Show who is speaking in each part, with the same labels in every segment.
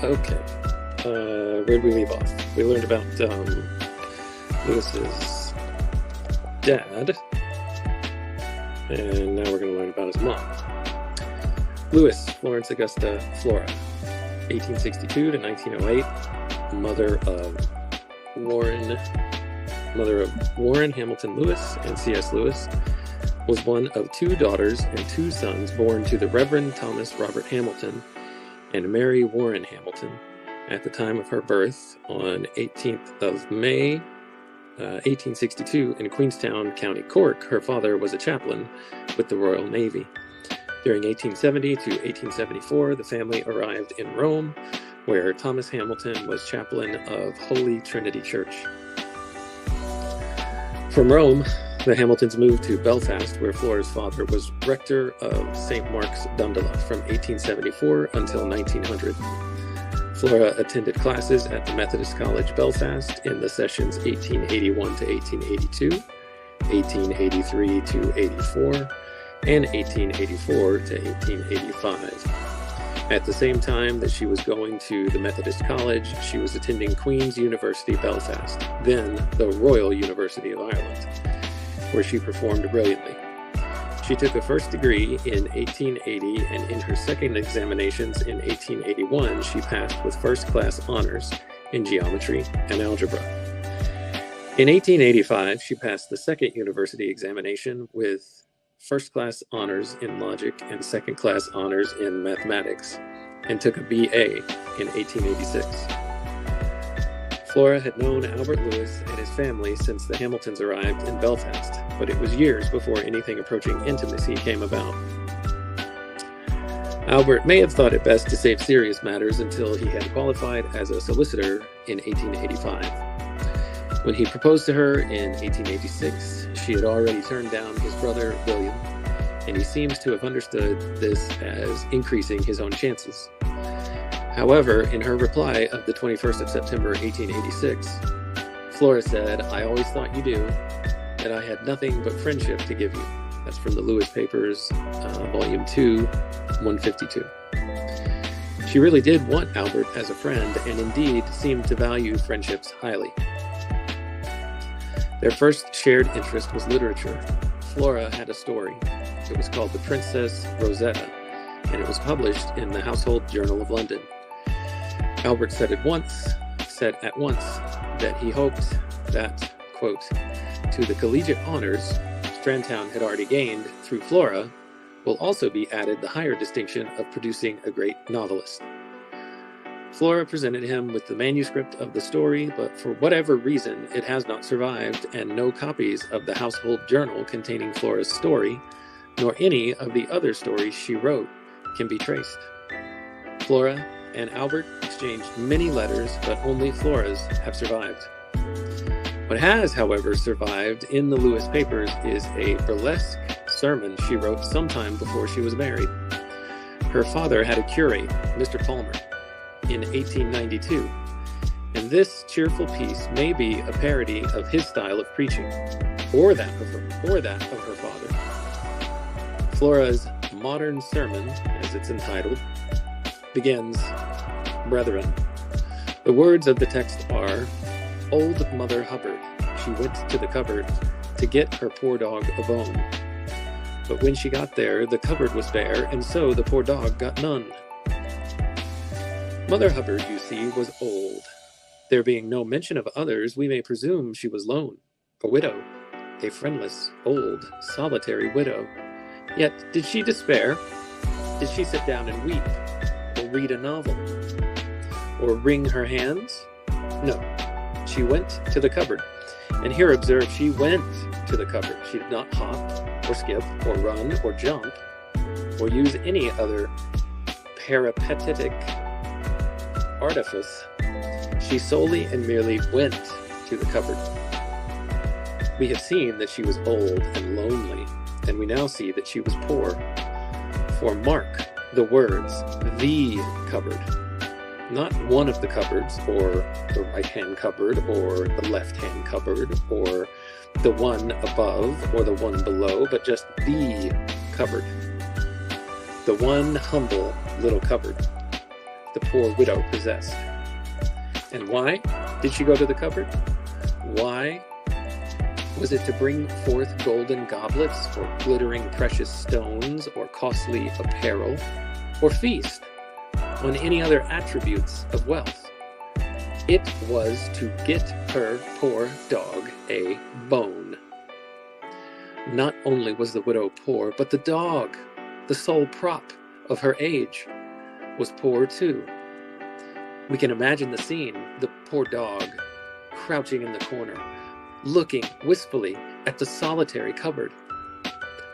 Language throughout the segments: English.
Speaker 1: Okay, where'd we leave off? We learned about Lewis's dad, and now we're going to learn about his mom. Lewis Florence Augusta Flora, 1862 to 1908, mother of Warren Hamilton Lewis and C.S. Lewis, was one of two daughters and two sons born to the Reverend Thomas Robert Hamilton and Mary Warren Hamilton. At the time of her birth, on 18th of May, 1862, in Queenstown, County Cork, her father was a chaplain with the Royal Navy. During 1870 to 1874, the family arrived in Rome, where Thomas Hamilton was chaplain of Holy Trinity Church. From Rome, the Hamiltons moved to Belfast, where Flora's father was rector of St. Mark's, Dundalk, from 1874 until 1900. Flora attended classes at the Methodist College, Belfast, in the sessions 1881 to 1882, 1883 to 84, and 1884 to 1885. At the same time that she was going to the Methodist College, she was attending Queen's University, Belfast, then the Royal University of Ireland, where she performed brilliantly. She took a first degree in 1880, and in her second examinations in 1881, she passed with first-class honors in geometry and algebra. In 1885, she passed the second university examination with first-class honors in logic and second-class honors in mathematics, and took a BA in 1886. Flora had known Albert Lewis and his family since the Hamiltons arrived in Belfast, but it was years before anything approaching intimacy came about. Albert may have thought it best to save serious matters until he had qualified as a solicitor in 1885. When he proposed to her in 1886, she had already turned down his brother William, and he seems to have understood this as increasing his own chances. However, in her reply of the 21st of September 1886, Flora said, "I always thought you do, that I had nothing but friendship to give you." That's from the Lewis Papers, Volume 2, 152. She really did want Albert as a friend, and indeed seemed to value friendships highly. Their first shared interest was literature. Flora had a story. It was called The Princess Rosetta, and it was published in the Household Journal of London. Albert said at once that he hoped that, quote, "to the collegiate honors Strandtown had already gained through Flora will also be added the higher distinction of producing a great novelist." Flora presented him with the manuscript of the story, but for whatever reason, it has not survived, and no copies of the Household Journal containing Flora's story, nor any of the other stories she wrote, can be traced. Flora and Albert exchanged many letters, but only Flora's have survived. What has, however, survived in the Lewis Papers is a burlesque sermon she wrote sometime before she was married. Her father had a curate, Mr. Palmer, in 1892, and this cheerful piece may be a parody of his style of preaching, or that of her father. Flora's modern sermon, as it's entitled, begins, "Brethren." The words of the text are, "Old Mother Hubbard, she went to the cupboard to get her poor dog a bone. But when she got there, the cupboard was bare, and so the poor dog got none." Mother Hubbard, you see, was old. There being no mention of others, we may presume she was lone, a widow, a friendless, old, solitary widow. Yet did she despair? Did she sit down and weep, or read a novel, or wring her hands? No, she went to the cupboard. And here observe, she went to the cupboard. She did not hop, or skip, or run, or jump, or use any other peripatetic artifice. She solely and merely went to the cupboard. We have seen that she was old and lonely, and we now see that she was poor. For mark the words, the cupboard. Not one of the cupboards, or the right-hand cupboard, or the left-hand cupboard, or the one above, or the one below, but just the cupboard. The one humble little cupboard the poor widow possessed. And why did she go to the cupboard? Why? Was it to bring forth golden goblets, or glittering precious stones, or costly apparel, or feast on any other attributes of wealth? It was to get her poor dog a bone. Not only was the widow poor, but the dog, the sole prop of her age, was poor too. We can imagine the scene, the poor dog crouching in the corner, looking wistfully at the solitary cupboard,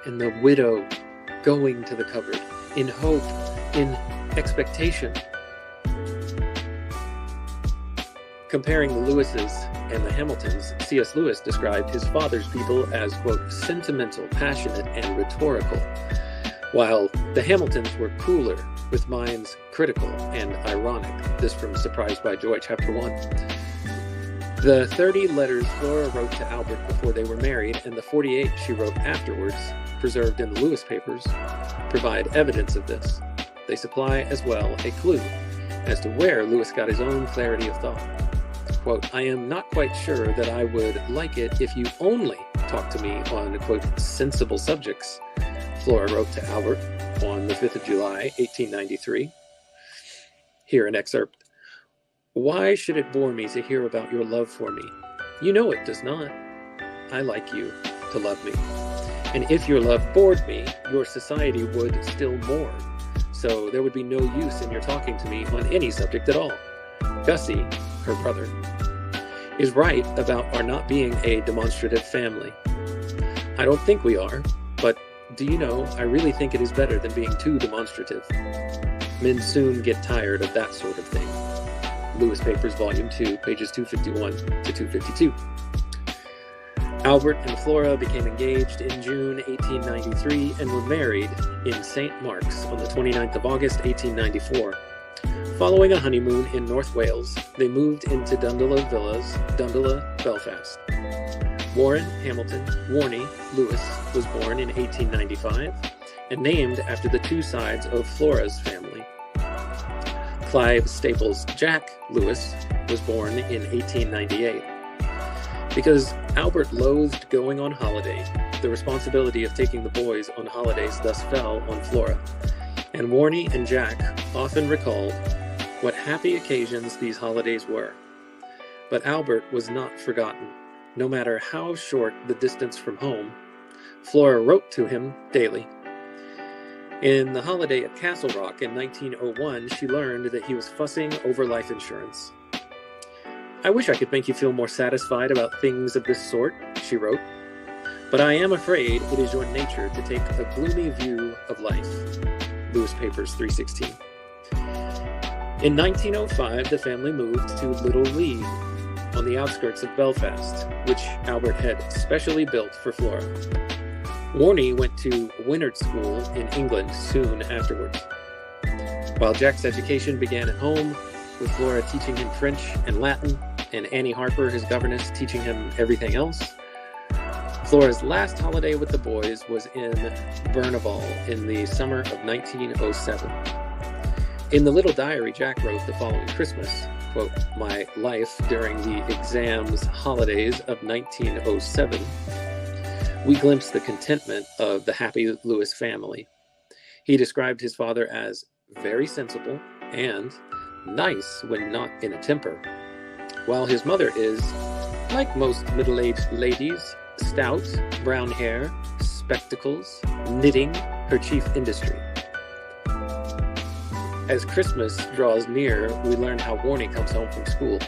Speaker 1: and the widow going to the cupboard in hope, in expectation. Comparing the Lewises and the Hamiltons, C.S. Lewis described his father's people as, quote, sentimental, passionate, and rhetorical, while the Hamiltons were cooler, with minds critical and ironic. This from Surprised by Joy, Chapter 1. The 30 letters Flora wrote to Albert before they were married, and the 48 she wrote afterwards, preserved in the Lewis papers, provide evidence of this. They supply as well a clue as to where Lewis got his own clarity of thought. Quote, I am not quite sure that I would like it if you only talk to me on, quote, sensible subjects, Flora wrote to Albert on the 5th of July, 1893. Here an excerpt. Why should it bore me to hear about your love for me? You know it does not. I like you to love me. And if your love bored me, your society would still more. So there would be no use in your talking to me on any subject at all. Gussie, her brother, is right about our not being a demonstrative family. I don't think we are, but do you know, I really think it is better than being too demonstrative. Men soon get tired of that sort of thing. Lewis Papers, Volume 2, pages 251 to 252. Albert and Flora became engaged in June 1893 and were married in St. Mark's on the 29th of August, 1894. Following a honeymoon in North Wales, they moved into Dundallah Villas, Dundallah, Belfast. Warren Hamilton Warnie Lewis was born in 1895 and named after the two sides of Flora's family. Clive Staples Jack Lewis was born in 1898. Because Albert loathed going on holiday, the responsibility of taking the boys on holidays thus fell on Flora, and Warnie and Jack often recalled what happy occasions these holidays were. But Albert was not forgotten. No matter how short the distance from home, Flora wrote to him daily. In the holiday at Castle Rock in 1901, she learned that he was fussing over life insurance. I wish I could make you feel more satisfied about things of this sort, she wrote, but I am afraid it is your nature to take a gloomy view of life. Lewis Papers 316. In 1905, the family moved to Little Lee, on the outskirts of Belfast, which Albert had specially built for Flora. Warnie went to Winnard School in England soon afterwards. While Jack's education began at home, with Flora teaching him French and Latin, and Annie Harper, his governess, teaching him everything else, Flora's last holiday with the boys was in Berneval in the summer of 1907. In the little diary Jack wrote the following Christmas, quote, my life during the exams holidays of 1907, we glimpse the contentment of the happy Lewis family. He described his father as very sensible and nice when not in a temper, while his mother is, like most middle-aged ladies, stout, brown hair, spectacles, knitting, her chief industry. As Christmas draws near, we learn how Warnie comes home from school,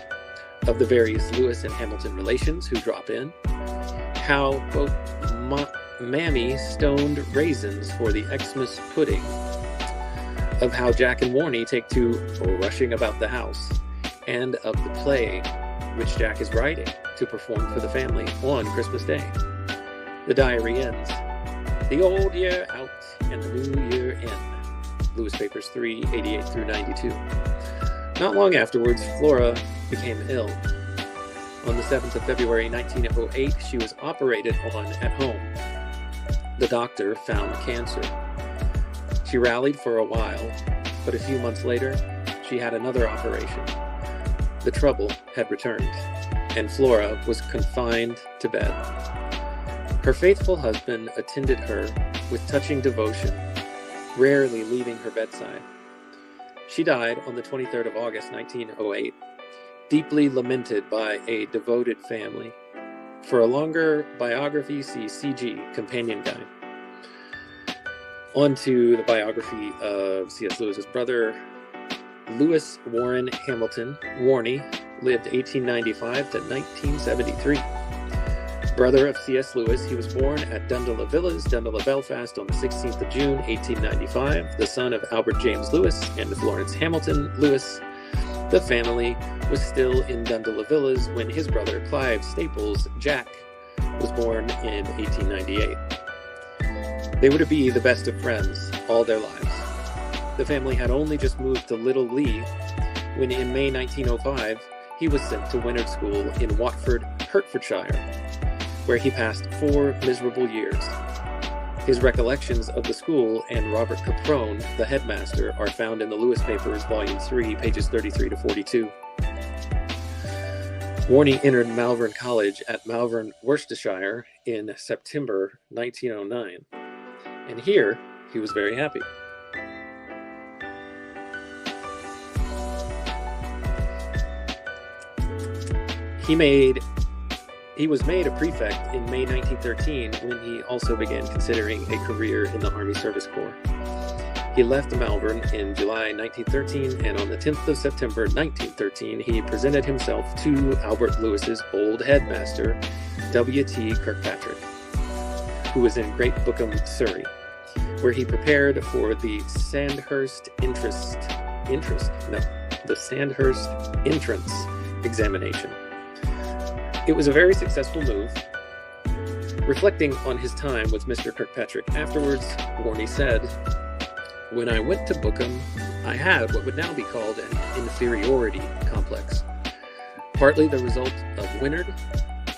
Speaker 1: of the various Lewis and Hamilton relations who drop in, how, quote, Mammy stoned raisins for the Xmas pudding, of how Jack and Warnie take to rushing about the house, and of the play which Jack is writing, to perform for the family on Christmas Day. The diary ends, "The old year out and the new year in." Lewis Papers 3, 88 through 92. Not long afterwards, Flora became ill. On the 7th of February 1908, she was operated on at home. The doctor found cancer. She rallied for a while, but a few months later, she had another operation. The trouble had returned, and Flora was confined to bed. Her faithful husband attended her with touching devotion, rarely leaving her bedside. She died on the 23rd of August, 1908, deeply lamented by a devoted family. For a longer biography, see CG, Companion Guide. On to the biography of C.S. Lewis's brother, Lewis Warren Hamilton. Warnie lived 1895 to 1973. Brother of C.S. Lewis, he was born at Dundalk Villas, Dundalk, Belfast, on the 16th of June, 1895, the son of Albert James Lewis and Florence Hamilton Lewis. The family was still in Dundalk Villas when his brother, Clive Staples Jack, was born in 1898. They were to be the best of friends all their lives. The family had only just moved to Little Lee when in May 1905, he was sent to Wynyard School in Watford, Hertfordshire, where he passed 4 miserable years. His recollections of the school and Robert Caprone, the headmaster, are found in the Lewis Papers, Volume 3, pages 33 to 42. Warnie entered Malvern College at Malvern, Worcestershire in September 1909, and here he was very happy. He was made a prefect in May 1913 when he also began considering a career in the Army Service Corps. He left Malvern in July 1913, and on the 10th of September 1913, he presented himself to Albert Lewis's old headmaster, W.T. Kirkpatrick, who was in Great Bookham, Surrey, where he prepared for the Sandhurst entrance examination. It was a very successful move. Reflecting on his time with Mr. Kirkpatrick afterwards, Warnie said, "When I went to Bookham, I had what would now be called an inferiority complex, partly the result of Wynyard,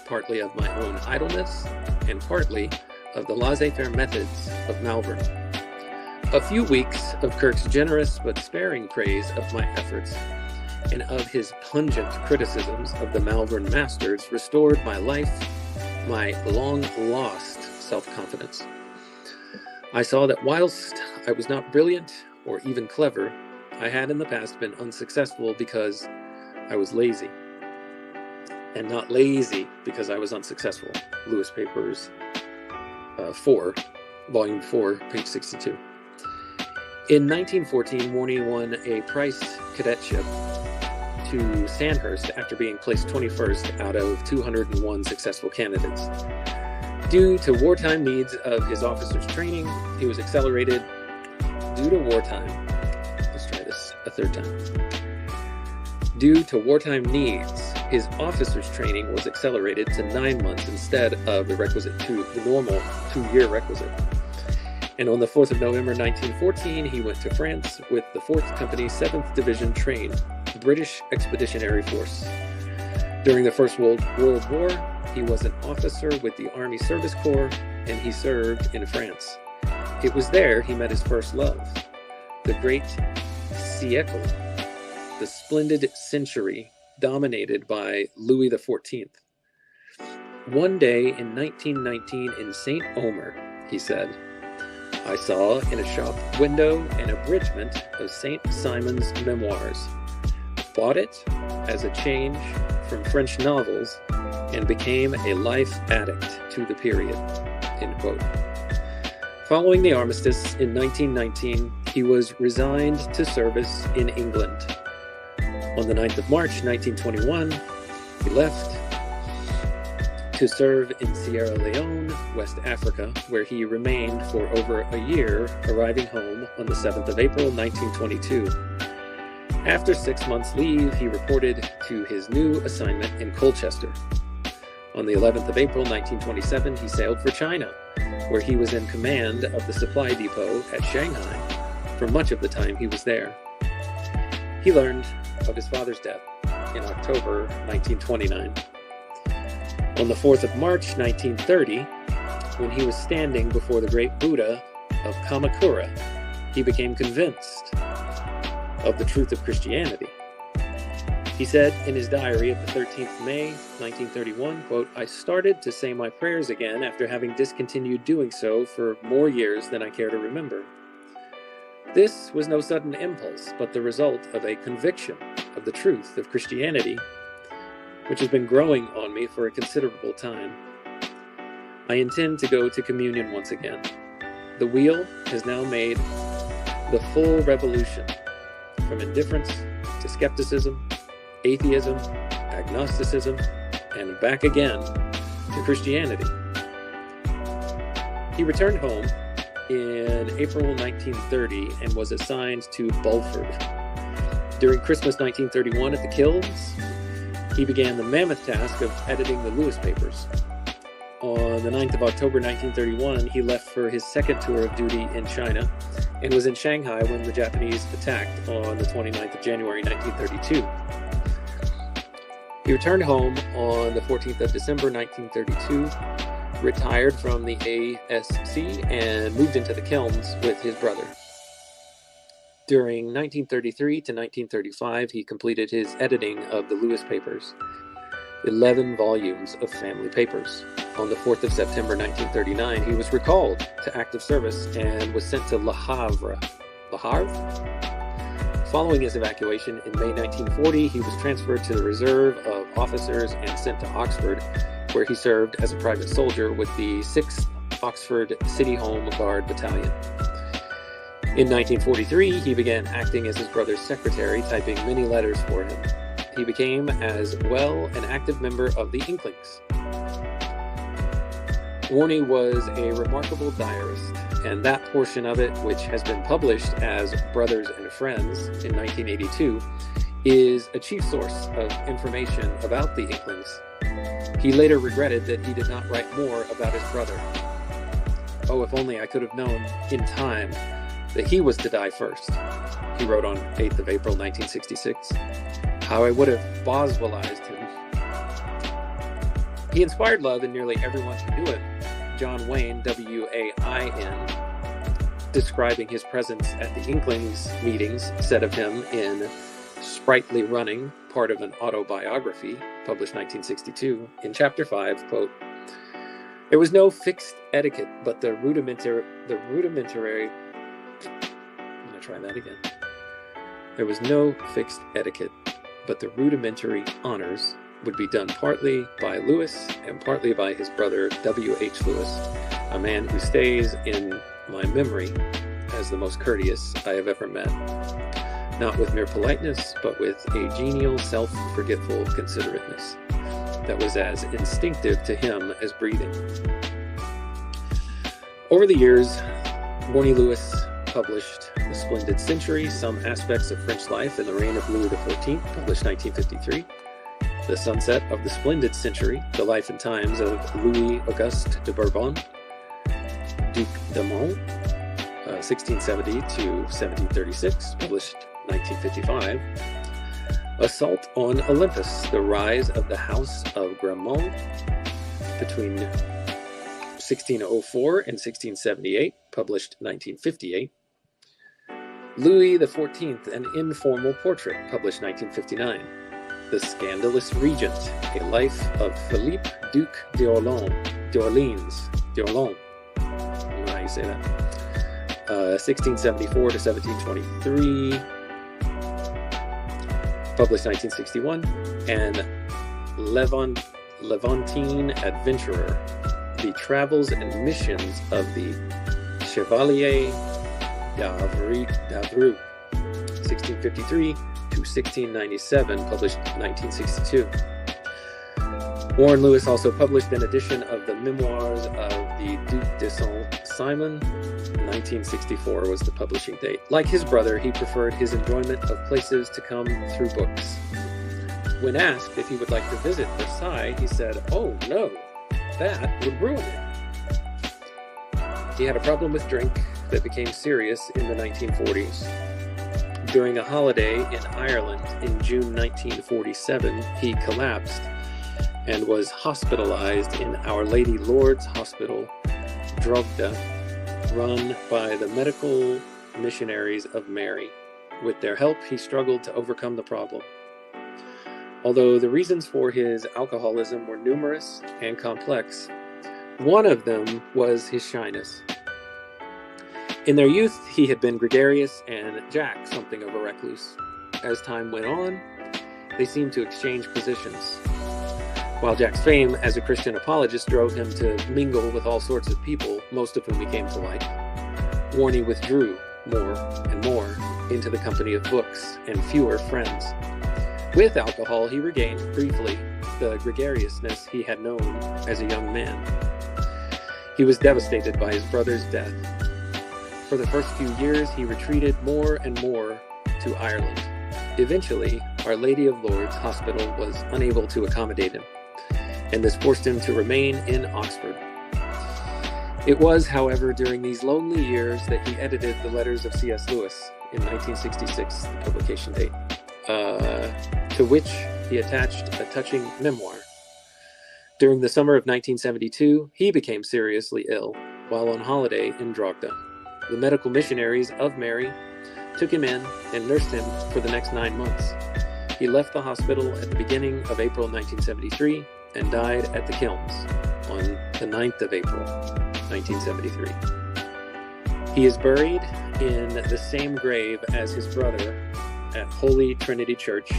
Speaker 1: partly of my own idleness, and partly of the laissez-faire methods of Malvern. A few weeks of Kirk's generous but sparing praise of my efforts, and of his pungent criticisms of the Malvern masters restored my life, my long-lost self-confidence. I saw that whilst I was not brilliant or even clever, I had in the past been unsuccessful because I was lazy, and not lazy because I was unsuccessful." Lewis Papers 4, Volume 4, page 62. In 1914, Warnie won a Price Cadetship to Sandhurst after being placed 21st out of 201 successful candidates. Due to wartime needs of his officers' training, he was accelerated. Due to wartime needs, his officers' training was accelerated to 9 months instead of the normal 2-year requisite. And on the 4th of November 1914, he went to France with the 4th Company 7th Division trained British Expeditionary Force. During the First World War, he was an officer with the Army Service Corps, and he served in France. It was there he met his first love, the great siècle, the splendid century dominated by Louis XIV. "One day in 1919 in St. Omer," he said, "I saw in a shop window an abridgment of St. Simon's Memoirs, bought it as a change from French novels, and became a life addict to the period." End quote. Following the armistice in 1919, he was resigned to service in England. On the 9th of March 1921, he left to serve in Sierra Leone, West Africa, where he remained for over a year, arriving home on the 7th of April 1922. After 6 months' leave, he reported to his new assignment in Colchester. On the 11th of April, 1927, he sailed for China, where he was in command of the supply depot at Shanghai for much of the time he was there. He learned of his father's death in October 1929. On the 4th of March 1930, when he was standing before the great Buddha of Kamakura, he became convinced of the truth of Christianity. He said in his diary of the 13th May, 1931, quote, "I started to say my prayers again after having discontinued doing so for more years than I care to remember. This was no sudden impulse, but the result of a conviction of the truth of Christianity, which has been growing on me for a considerable time. I intend to go to communion once again. The wheel has now made the full revolution from indifference to skepticism, atheism, agnosticism, and back again to Christianity." He returned home in April 1930 and was assigned to Bulford. During Christmas 1931 at the Kilns, he began the mammoth task of editing the Lewis papers. On the 9th of October 1931, he left for his second tour of duty in China and was in Shanghai when the Japanese attacked on the 29th of January 1932. He returned home on the 14th of December 1932, retired from the ASC, and moved into the Kilns with his brother. During 1933 to 1935, he completed his editing of the Lewis papers, 11 volumes of family papers. On the 4th of September 1939, he was recalled to active service and was sent to Le Havre. Le Havre? Following his evacuation in May 1940, he was transferred to the Reserve of Officers and sent to Oxford, where he served as a private soldier with the 6th Oxford City Home Guard Battalion. In 1943, he began acting as his brother's secretary, typing many letters for him. He became as well an active member of the Inklings. Warney was a remarkable diarist, and that portion of it, which has been published as Brothers and Friends in 1982, is a chief source of information about the Inklings. He later regretted that he did not write more about his brother. "Oh, if only I could have known in time that he was to die first," he wrote on 8th of April 1966. "How I would have Boswellized him." He inspired love in nearly everyone who knew him. John Wayne, W-A-I-N, describing his presence at the Inklings meetings, said of him in Sprightly Running, part of an autobiography, published 1962, in Chapter 5, quote, "There was no fixed etiquette, but the rudimentary, I'm going to try that again. There was no fixed etiquette, but the rudimentary honors would be done partly by Lewis and partly by his brother W.H. Lewis, a man who stays in my memory as the most courteous I have ever met, not with mere politeness, but with a genial, self-forgetful considerateness that was as instinctive to him as breathing." Over the years, Warney Lewis published The Splendid Century, Some Aspects of French Life in the Reign of Louis XIV, published 1953. The Sunset of the Splendid Century, The Life and Times of Louis Auguste de Bourbon, Duc d'Aumont, 1670 to 1736, published 1955. Assault on Olympus, The Rise of the House of Gramont, between 1604 and 1678, published 1958. Louis XIV, An Informal Portrait, published 1959. The Scandalous Regent, A Life of Philippe, Duc d'Orléans, I don't know how you say that, 1674 to 1723, published 1961, and Levantine Adventurer, The Travels and Missions of the Chevalier d'Avreux, 1653 to 1697, published 1962. Warren Lewis also published an edition of the Memoirs of the Duc de Saint-Simon. 1964 was the publishing date. Like his brother, he preferred his enjoyment of places to come through books. When asked if he would like to visit Versailles, he said, "Oh no, that would ruin it." He had a problem with drink that became serious in the 1940s. During a holiday in Ireland in June 1947, he collapsed and was hospitalized in Our Lady Lourdes Hospital, Drogheda, run by the Medical Missionaries of Mary. With their help, he struggled to overcome the problem. Although the reasons for his alcoholism were numerous and complex, one of them was his shyness. In their youth, he had been gregarious and Jack something of a recluse. As time went on, they seemed to exchange positions. While Jack's fame as a Christian apologist drove him to mingle with all sorts of people, most of whom he came to like, Warnie withdrew more and more into the company of books and fewer friends. With alcohol, he regained, briefly, the gregariousness he had known as a young man. He was devastated by his brother's death. For the first few years, he retreated more and more to Ireland. Eventually, Our Lady of Lourdes Hospital was unable to accommodate him, and this forced him to remain in Oxford. It was, however, during these lonely years that he edited the Letters of C.S. Lewis in 1966, the publication date, to which he attached a touching memoir. During the summer of 1972, he became seriously ill while on holiday in Drogheda. The Medical Missionaries of Mary took him in and nursed him for the next 9 months. He left the hospital at the beginning of April 1973 and died at the Kilns on the 9th of April 1973. He is buried in the same grave as his brother at Holy Trinity Church,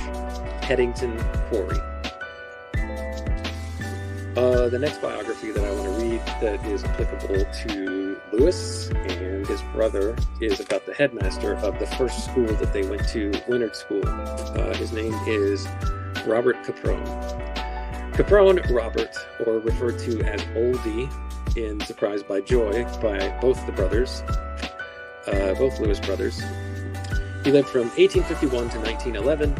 Speaker 1: Headington Quarry. The next biography that I want to read that is applicable to Lewis and his brother is about the headmaster of the first school that they went to, Wynard School. His name is Robert Caprone. Caprone Robert, or referred to as Oldie in Surprised by Joy by both the brothers, both Lewis brothers. He lived from 1851 to 1911.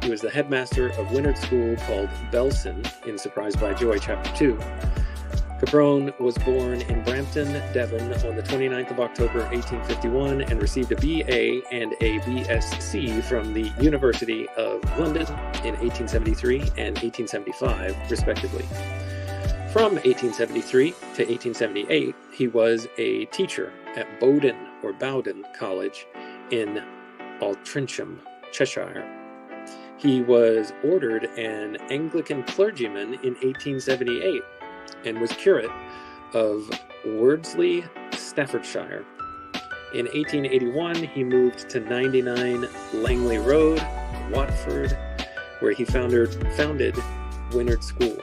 Speaker 1: He was the headmaster of Wynard School called Belson in Surprised by Joy, Chapter 2. Caprone was born in Brampton, Devon on the 29th of October, 1851, and received a BA and a BSc from the University of London in 1873 and 1875, respectively. From 1873 to 1878, he was a teacher at Bowden College in Altrincham, Cheshire. He was ordered an Anglican clergyman in 1878 and was curate of Wordsley, Staffordshire. In 1881, he moved to 99 Langley Road, Watford, where he founded Wynard School.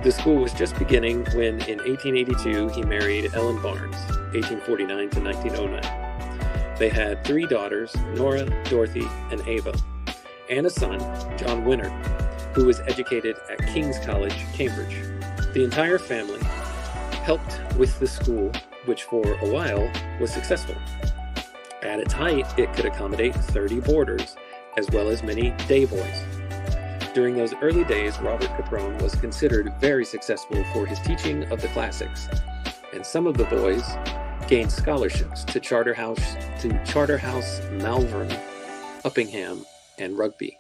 Speaker 1: The school was just beginning when, in 1882, he married Ellen Barnes, 1849 to 1909. They had 3 daughters, Nora, Dorothy, and Ava, and a son, John Wynard, who was educated at King's College, Cambridge. The entire family helped with the school, which for a while was successful. At its height, it could accommodate 30 boarders, as well as many day boys. During those early days, Robert Caprone was considered very successful for his teaching of the classics, and some of the boys gained scholarships to Charterhouse, Malvern, Uppingham, and Rugby.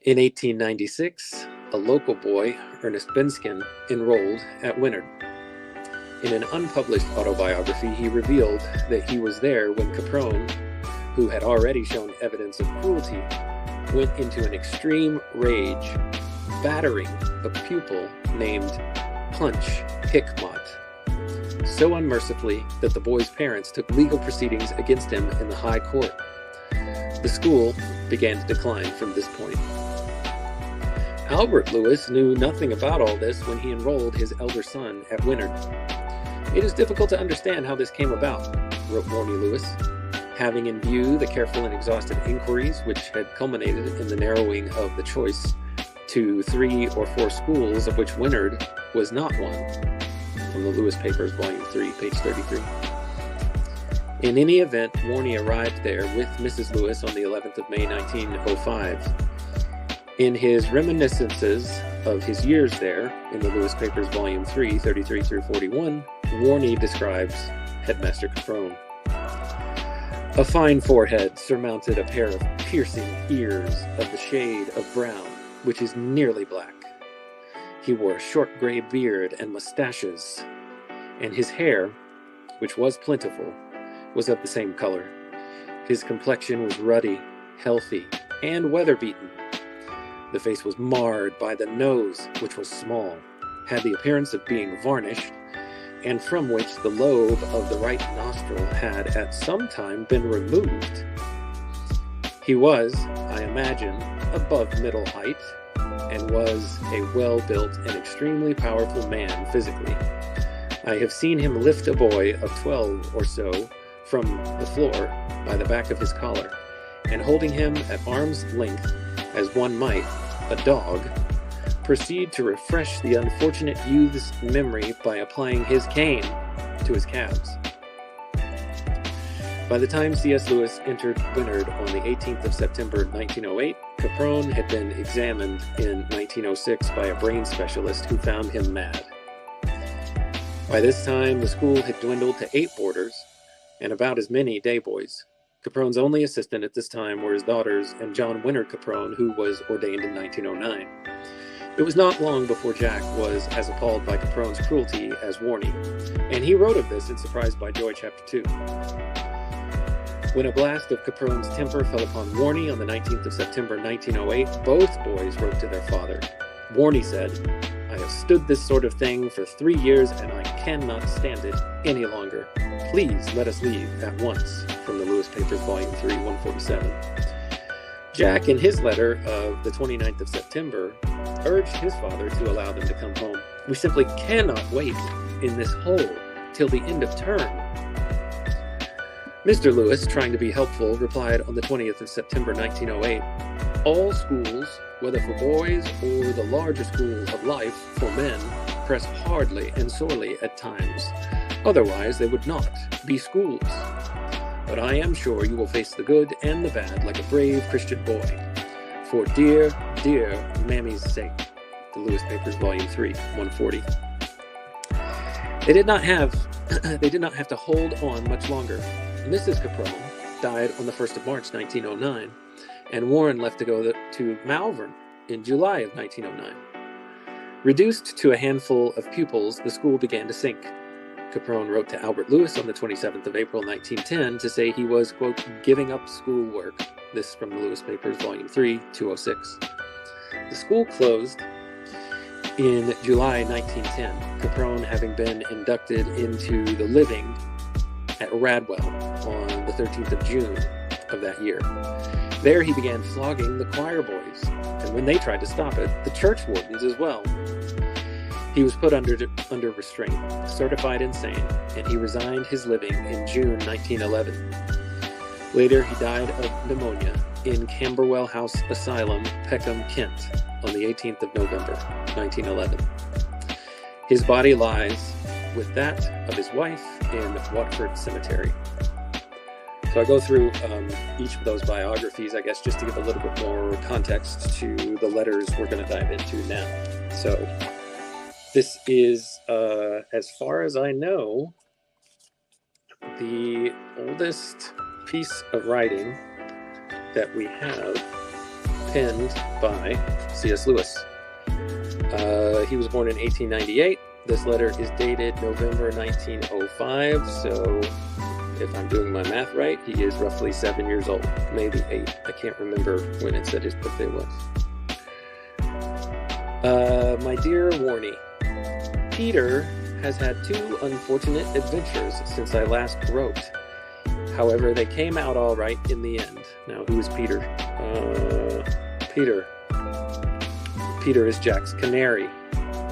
Speaker 1: In 1896, a local boy, Ernest Benskin, enrolled at Wynard. In an unpublished autobiography, he revealed that he was there when Caprone, who had already shown evidence of cruelty, went into an extreme rage, battering a pupil named Punch Hickmott so unmercifully that the boy's parents took legal proceedings against him in the High Court. The school began to decline from this point. Albert Lewis knew nothing about all this when he enrolled his elder son at Wynard. "It is difficult to understand how this came about," wrote Warnie Lewis, having in view the careful and exhaustive inquiries which had culminated in the narrowing of the choice to 3 or 4 schools, of which Wynard was not one, from the Lewis Papers, Volume 3, page 33. In any event, Warnie arrived there with Mrs. Lewis on the 11th of May, 1905. In his reminiscences of his years there, in the Lewis Papers, Volume 3, 33 through 41, Warney describes Headmaster Caprone. A fine forehead surmounted a pair of piercing ears of the shade of brown, which is nearly black. He wore a short gray beard and mustaches, and his hair, which was plentiful, was of the same color. His complexion was ruddy, healthy, and weather-beaten. The face was marred by the nose, which was small, had the appearance of being varnished, and from which the lobe of the right nostril had at some time been removed. He was, I imagine, above middle height, and was a well-built and extremely powerful man physically. I have seen him lift a boy of 12 or so from the floor by the back of his collar, and holding him at arm's length, as one might a dog, proceed to refresh the unfortunate youth's memory by applying his cane to his calves. By the time C.S. Lewis entered Winard on the 18th of September 1908, Caprone had been examined in 1906 by a brain specialist who found him mad. By this time, the school had dwindled to 8 boarders and about as many day boys. Caprone's only assistant at this time were his daughters and John Winard Caprone, who was ordained in 1909. It was not long before Jack was as appalled by Caprone's cruelty as Warney, and he wrote of this in Surprised by Joy, Chapter 2. When a blast of Caprone's temper fell upon Warney on the 19th of September 1908, both boys wrote to their father. Warney said, "I have stood this sort of thing for 3 years, and I cannot stand it any longer. Please let us leave at once," from the Lewis Papers, Volume 3, 147. Jack, in his letter of the 29th of September, urged his father to allow them to come home. "We simply cannot wait in this hole till the end of term." Mr. Lewis, trying to be helpful, replied on the 20th of September 1908, "All schools, whether for boys or the larger school of life for men, press hardly and sorely at times. Otherwise they would not be schools. But I am sure you will face the good and the bad like a brave Christian boy. For dear, dear Mammy's sake." The Lewis Papers, Volume 3, 140. They did not have to hold on much longer. Mrs. Caprone died on the 1st of March 1909, and Warren left to go to Malvern in July of 1909. Reduced to a handful of pupils, the school began to sink. Caprone wrote to Albert Lewis on the 27th of April 1910 to say he was, quote, "giving up schoolwork." This from the Lewis Papers, Volume 3, 206. The school closed in July 1910, Caprone having been inducted into the living at Radwell on the 13th of June of that year. There he began flogging the choir boys, and when they tried to stop it, the church wardens as well. He was put under restraint, certified insane, and he resigned his living in June 1911. Later, he died of pneumonia in Camberwell House Asylum, Peckham, Kent, on the 18th of November, 1911. His body lies with that of his wife in Watford Cemetery. So I go through each of those biographies, I guess, just to give a little bit more context to the letters we're going to dive into now. So this is, as far as I know, the oldest piece of writing that we have penned by C.S. Lewis. He was born in 1898. This letter is dated November 1905, so if I'm doing my math right, he is roughly 7 years old, maybe 8. I can't remember when it said his birthday was. My dear Warney, Peter has had 2 unfortunate adventures since I last wrote. However, they came out all right in the end. Now, who is Peter? Peter is Jack's canary.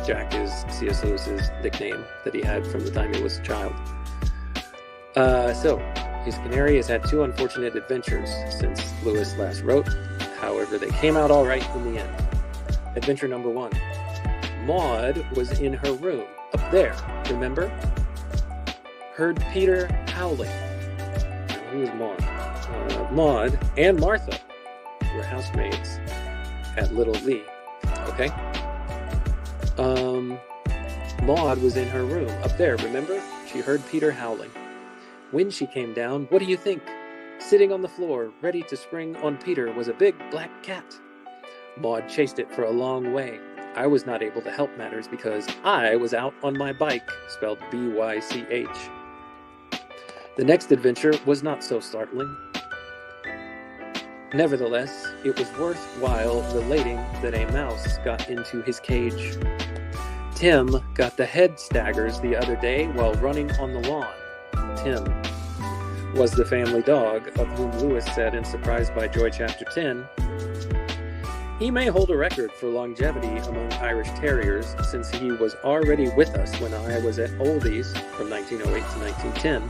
Speaker 1: Jack is C.S. Lewis's nickname that he had from the time he was a child. So, his canary has had 2 unfortunate adventures since Lewis last wrote. However, they came out all right in the end. Adventure number 1. Maud was in her room, up there, remember? Heard Peter howling. Now, who is Maud? Maud and Martha were housemaids at Little Lee. Okay? Maud was in her room up there, remember? She heard Peter howling. When she came down, what do you think? Sitting on the floor, ready to spring on Peter, was a big black cat. Maud chased it for a long way. I was not able to help matters because I was out on my bike, spelled B-Y-C-H. The next adventure was not so startling. Nevertheless, it was worthwhile relating that a mouse got into his cage. Tim got the head staggers the other day while running on the lawn. Tim was the family dog of whom Lewis said in Surprised by Joy Chapter 10, he may hold a record for longevity among Irish Terriers since he was already with us when I was at Oldies from 1908 to 1910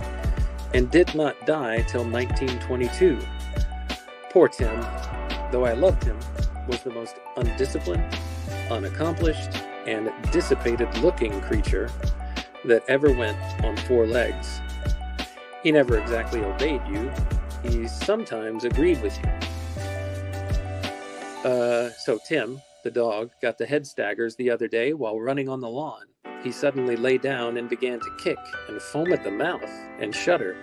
Speaker 1: and did not die till 1922. Poor Tim, though I loved him, was the most undisciplined, unaccomplished, and dissipated-looking creature that ever went on 4 legs. He never exactly obeyed you. He sometimes agreed with you. So Tim, the dog, got the head staggers the other day while running on the lawn. He suddenly lay down and began to kick and foam at the mouth and shudder.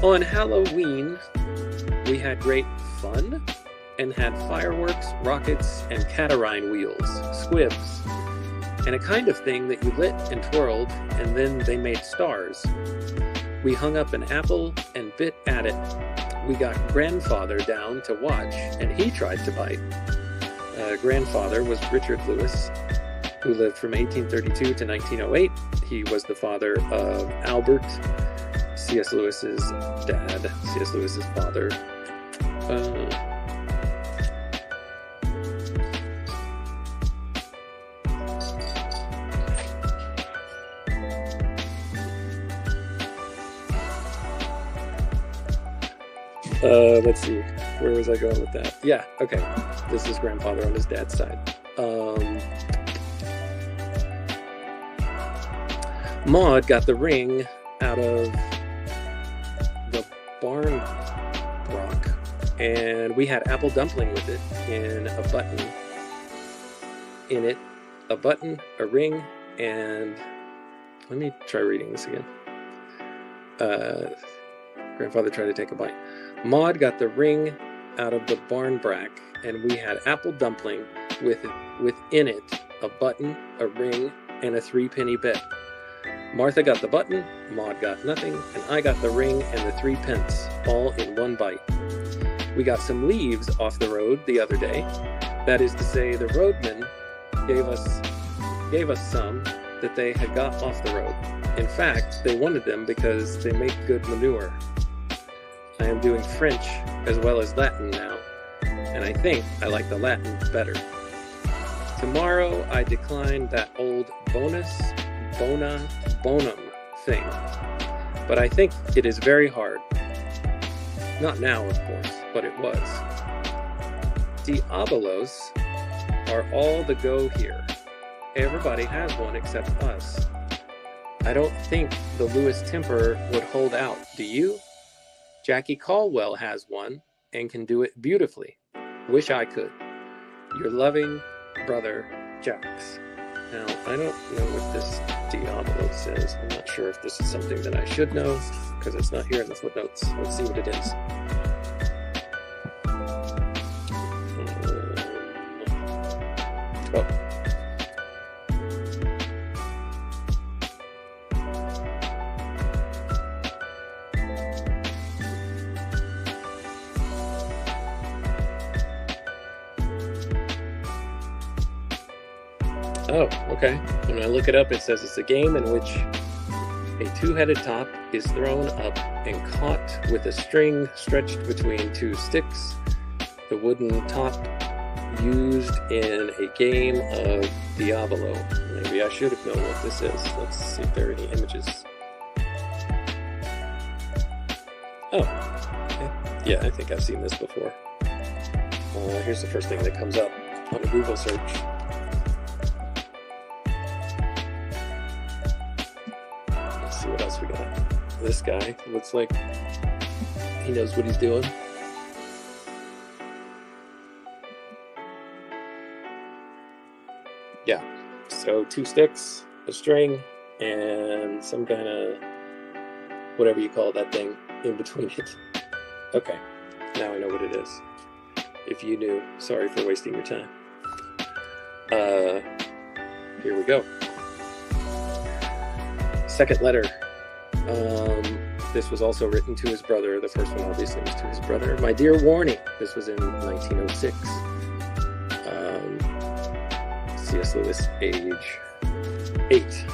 Speaker 1: On Halloween, we had great fun and had fireworks, rockets, and catarine wheels, squibs, and a kind of thing that you lit and twirled, and then they made stars. We hung up an apple and bit at it. We got grandfather down to watch, and he tried to bite. Grandfather was Richard Lewis, who lived from 1832 to 1908. He was the father of Albert, C.S. Lewis's dad, C.S. Lewis's father. Let's see. Where was I going with that? Yeah, okay. This is grandfather on his dad's side. Maud got the ring out of the barn rock, and we had apple dumpling with it in a button. In it, a button, a ring, and let me try reading this again. Grandfather tried to take a bite. Maud got the ring out of the barn brack, and we had apple dumpling within it a button, a ring, and a 3-penny bit. Martha got the button, Maud got nothing, and I got the ring and the 3 pence, all in one bite. We got some leaves off the road the other day. That is to say, the roadman gave us some that they had got off the road. In fact, they wanted them because they make good manure. I am doing French as well as Latin now, and I think I like the Latin better. Tomorrow I decline that old bona bonum thing, but I think it is very hard. Not now, of course, but it was. Diabolos are all the go here. Everybody has one except us. I don't think the Lewis temper would hold out, do you? Jackie Caldwell has one and can do it beautifully. Wish I could. Your loving brother, Jax. Now, I don't know what this Diablo says. I'm not sure if this is something that I should know, because it's not here in the footnotes. Let's see what it is. Oh, okay. When I look it up, it says it's a game in which a 2-headed top is thrown up and caught with a string stretched between 2 sticks. The wooden top used in a game of Diabolo. Maybe I should have known what this is. Let's see if there are any images. Oh, okay. Yeah, I think I've seen this before. Here's the first thing that comes up on a Google search. See what else we got. This guy looks like he knows what he's doing. So 2 sticks, a string, and some kind of whatever you call that thing in between it. Okay, now I know what it is. If you knew, sorry for wasting your time. Here we go. Second letter. This was also written to his brother. The first one obviously was to his brother. My dear Warnie. This was in 1906. C.S. Lewis, age 8.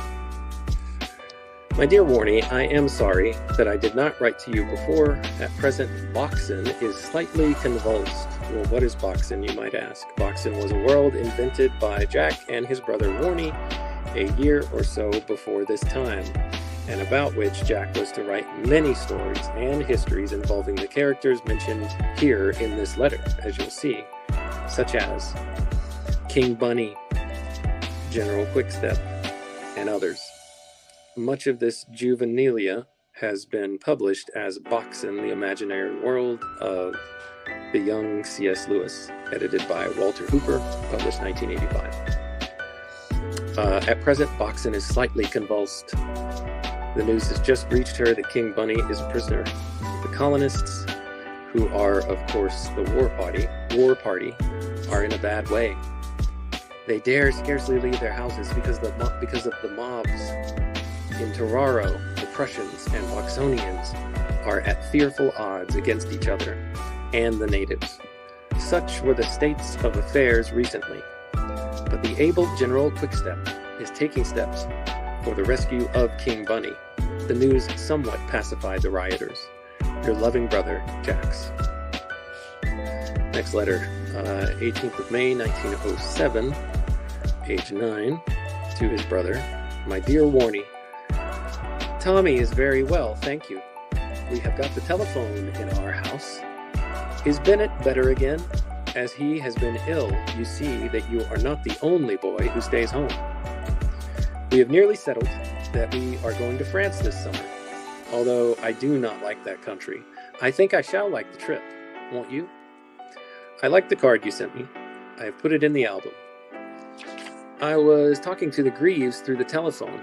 Speaker 1: My dear Warnie, I am sorry that I did not write to you before. At present, Boxen is slightly convulsed. Well, what is Boxen, you might ask? Boxen was a world invented by Jack and his brother Warnie a year or so before this time, and about which Jack was to write many stories and histories involving the characters mentioned here in this letter, as you'll see, such as King Bunny, General Quickstep, and others. Much of this juvenilia has been published as Boxen, the Imaginary World of the Young C.S. Lewis, edited by Walter Hooper, published 1985. At present, Boxen is slightly convulsed. The news has just reached her that King Bunny is a prisoner. The colonists, who are, of course, the war party, are in a bad way. They dare scarcely leave their houses because of the mobs. In Toraro, the Prussians and Oxonians are at fearful odds against each other and the natives. Such were the states of affairs recently. But the able General Quickstep is taking steps for the rescue of King Bunny. The news somewhat pacified the rioters. Your loving brother, Jax. Next letter, 18th of May, 1907, age 9, to his brother. My dear Warnie, Tommy is very well, thank you. We have got the telephone in our house. Is Bennett better again? As he has been ill, you see that you are not the only boy who stays home. We have nearly settled that we are going to France this summer. Although I do not like that country, I think I shall like the trip, won't you? I like the card you sent me. I have put it in the album. I was talking to the Greaves through the telephone.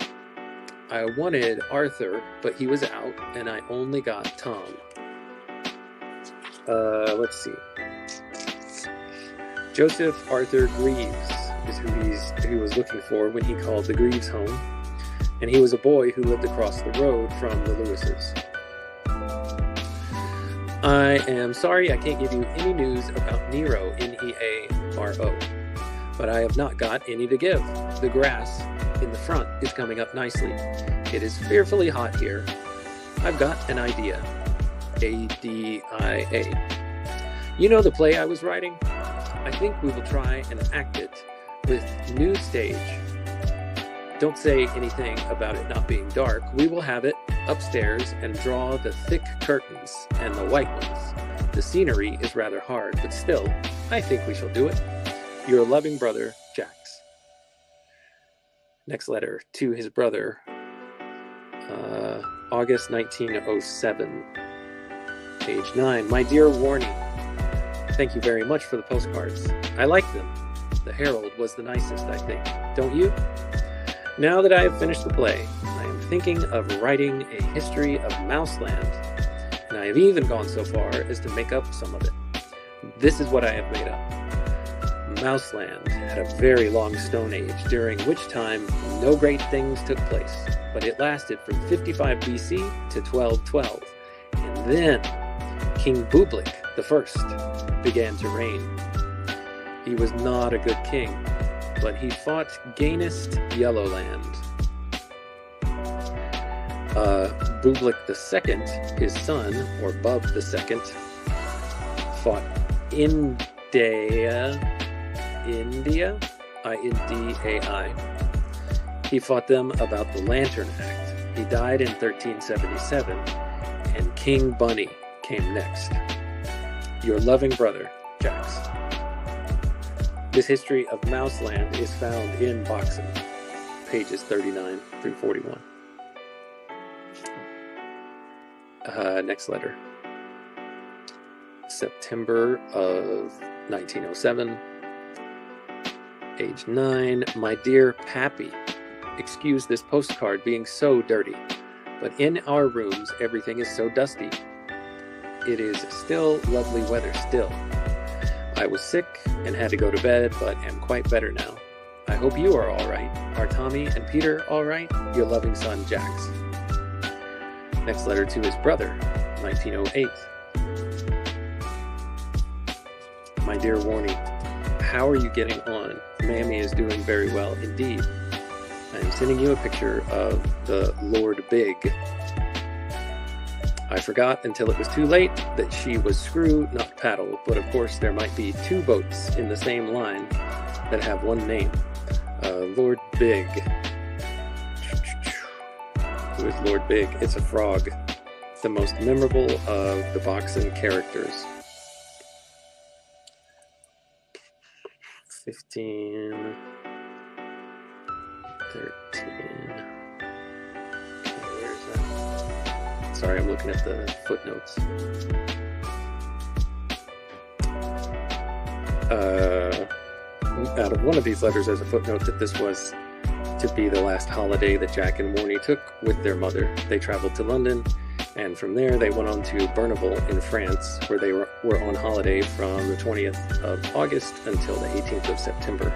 Speaker 1: I wanted Arthur, but he was out, and I only got Tom. Let's see. Joseph Arthur Greaves is who he was looking for when he called the Greaves home, and he was a boy who lived across the road from the Lewises. I am sorry I can't give you any news about Nero, Nearo, but I have not got any to give. The grass in the front is coming up nicely. It is fearfully hot here. I've got an idea. ADIA. You know the play I was writing? I think we will try and act it with new stage. Don't say anything about it not being dark. We will have it upstairs and draw the thick curtains and the white ones. The scenery is rather hard, but still, I think we shall do it. Your loving brother, Jax. Next letter to his brother, August 1907, age 9. My dear Warnie, thank you very much for the postcards. I like them. The Herald was the nicest, I think. Don't you? Now that I have finished the play, I am thinking of writing a history of Mouseland, and I have even gone so far as to make up some of it. This is what I have made up. Mouseland had a very long Stone Age, during which time no great things took place, but it lasted from 55 BC to 1212, and then King Bublik I began to reign. He was not a good king, but he fought gainest Yellowland. Bublik II, his son, or Bub II, fought India, I-N-D-A-I. He fought them about the Lantern Act. He died in 1377, and King Bunny came next. Your loving brother, Jax. This history of Mouseland is found in Boxen, pages 39 through 41. Next letter. September of 1907. Age 9, my dear Pappy, excuse this postcard being so dirty, but in our rooms everything is so dusty. It is still lovely weather still. I was sick and had to go to bed, but am quite better now. I hope you are all right. Are Tommy and Peter all right? Your loving son, Jax. Next letter to his brother, 1908. My dear Warnie, how are you getting on? Mammy is doing very well indeed. I am sending you a picture of the Lord Big. I forgot until it was too late that she was screw, not paddle, but of course there might be two boats in the same line that have one name. Lord Big. Who is Lord Big? It's a frog. The most memorable of the boxing characters. 15, 13. Okay, where is that? Sorry, I'm looking at the footnotes. Out of one of these letters, there's a footnote that this was to be the last holiday that Jack and Warnie took with their mother. They traveled to London, and from there they went on to Berneval in France, where they were on holiday from the 20th of August until the 18th of September.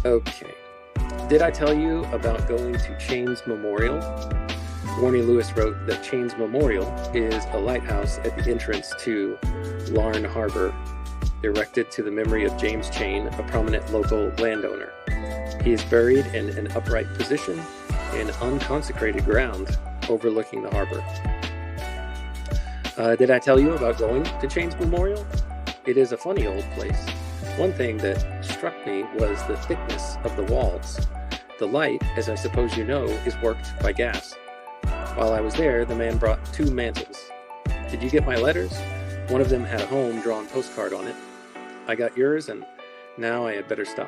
Speaker 1: Okay. Did I tell you about going to Chains Memorial? Warnie Lewis wrote that Chains Memorial is a lighthouse at the entrance to Larne Harbor, erected to the memory of James Chain, a prominent local landowner. He is buried in an upright position in unconsecrated ground overlooking the harbor. Did I tell you about going to Chains Memorial? It is a funny old place. One thing that struck me was the thickness of the walls. The light, as I suppose you know, is worked by gas. While I was there, the man brought 2 mantles. Did you get my letters? One of them had a home-drawn postcard on it. I got yours, and now I had better stop,